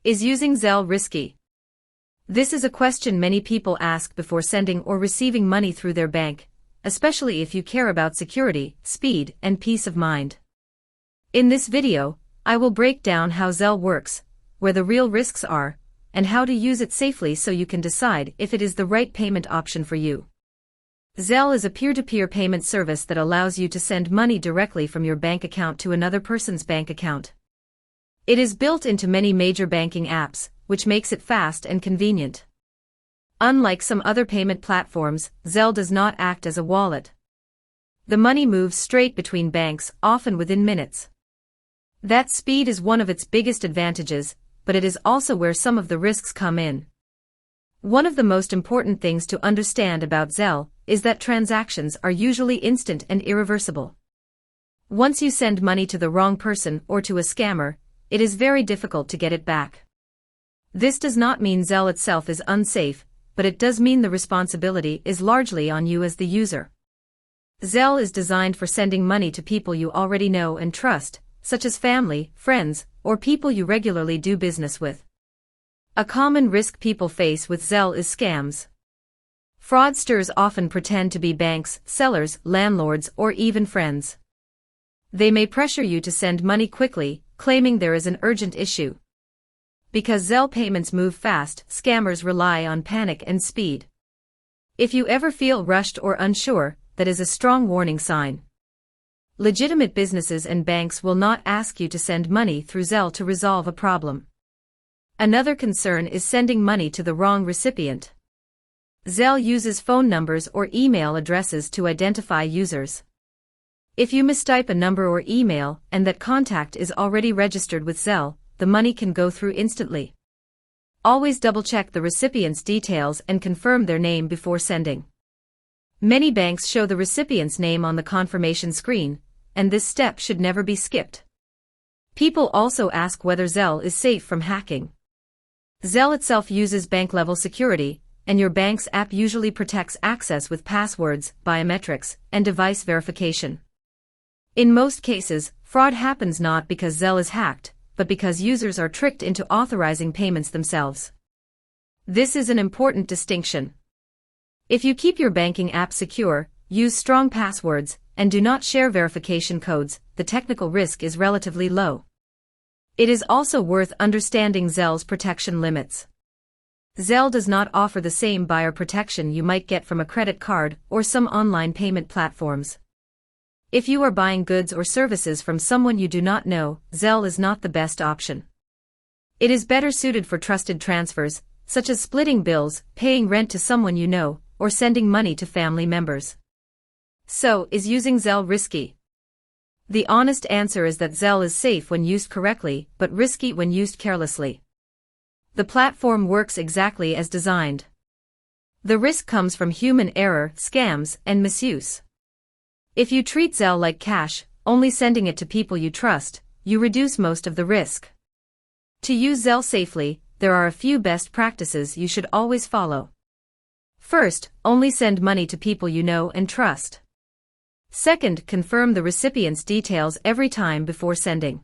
Is using Zelle risky? This is a question many people ask before sending or receiving money through their bank, especially if you care about security, speed, and peace of mind. In this video, I will break down how Zelle works, where the real risks are, and how to use it safely so you can decide if it is the right payment option for you. Zelle is a peer-to-peer payment service that allows you to send money directly from your bank account to another person's bank account. It is built into many major banking apps, which makes it fast and convenient. Unlike some other payment platforms, Zelle does not act as a wallet. The money moves straight between banks, often within minutes. That speed is one of its biggest advantages, but it is also where some of the risks come in. One of the most important things to understand about Zelle is that transactions are usually instant and irreversible. Once you send money to the wrong person or to a scammer, it is very difficult to get it back. This does not mean Zelle itself is unsafe, but it does mean the responsibility is largely on you as the user. Zelle is designed for sending money to people you already know and trust, such as family, friends, or people you regularly do business with. A common risk people face with Zelle is scams. Fraudsters often pretend to be banks, sellers, landlords, or even friends. They may pressure you to send money quickly, claiming there is an urgent issue. Because Zelle payments move fast, scammers rely on panic and speed. If you ever feel rushed or unsure, that is a strong warning sign. Legitimate businesses and banks will not ask you to send money through Zelle to resolve a problem. Another concern is sending money to the wrong recipient. Zelle uses phone numbers or email addresses to identify users. If you mistype a number or email and that contact is already registered with Zelle, the money can go through instantly. Always double-check the recipient's details and confirm their name before sending. Many banks show the recipient's name on the confirmation screen, and this step should never be skipped. People also ask whether Zelle is safe from hacking. Zelle itself uses bank-level security, and your bank's app usually protects access with passwords, biometrics, and device verification. In most cases, fraud happens not because Zelle is hacked, but because users are tricked into authorizing payments themselves. This is an important distinction. If you keep your banking app secure, use strong passwords, and do not share verification codes, the technical risk is relatively low. It is also worth understanding Zelle's protection limits. Zelle does not offer the same buyer protection you might get from a credit card or some online payment platforms. If you are buying goods or services from someone you do not know, Zelle is not the best option. It is better suited for trusted transfers, such as splitting bills, paying rent to someone you know, or sending money to family members. So, is using Zelle risky? The honest answer is that Zelle is safe when used correctly, but risky when used carelessly. The platform works exactly as designed. The risk comes from human error, scams, and misuse. If you treat Zelle like cash, only sending it to people you trust, you reduce most of the risk. To use Zelle safely, there are a few best practices you should always follow. First, only send money to people you know and trust. Second, confirm the recipient's details every time before sending.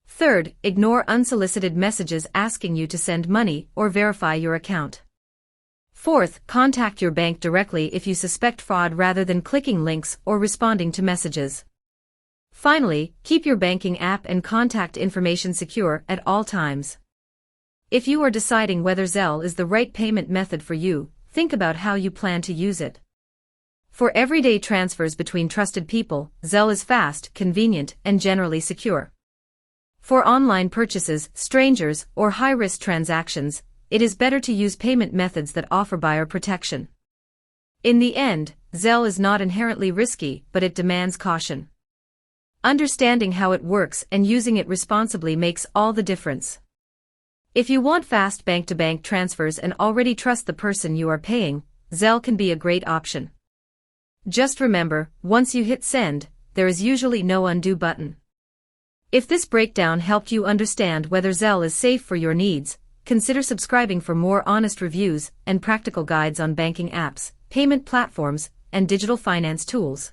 Third, ignore unsolicited messages asking you to send money or verify your account. Fourth, contact your bank directly if you suspect fraud rather than clicking links or responding to messages. Finally, keep your banking app and contact information secure at all times. If you are deciding whether Zelle is the right payment method for you, think about how you plan to use it. For everyday transfers between trusted people, Zelle is fast, convenient, and generally secure. For online purchases, strangers, or high-risk transactions, it is better to use payment methods that offer buyer protection. In the end, Zelle is not inherently risky, but it demands caution. Understanding how it works and using it responsibly makes all the difference. If you want fast bank-to-bank transfers and already trust the person you are paying, Zelle can be a great option. Just remember, once you hit send, there is usually no undo button. If this breakdown helped you understand whether Zelle is safe for your needs, consider subscribing for more honest reviews and practical guides on banking apps, payment platforms, and digital finance tools.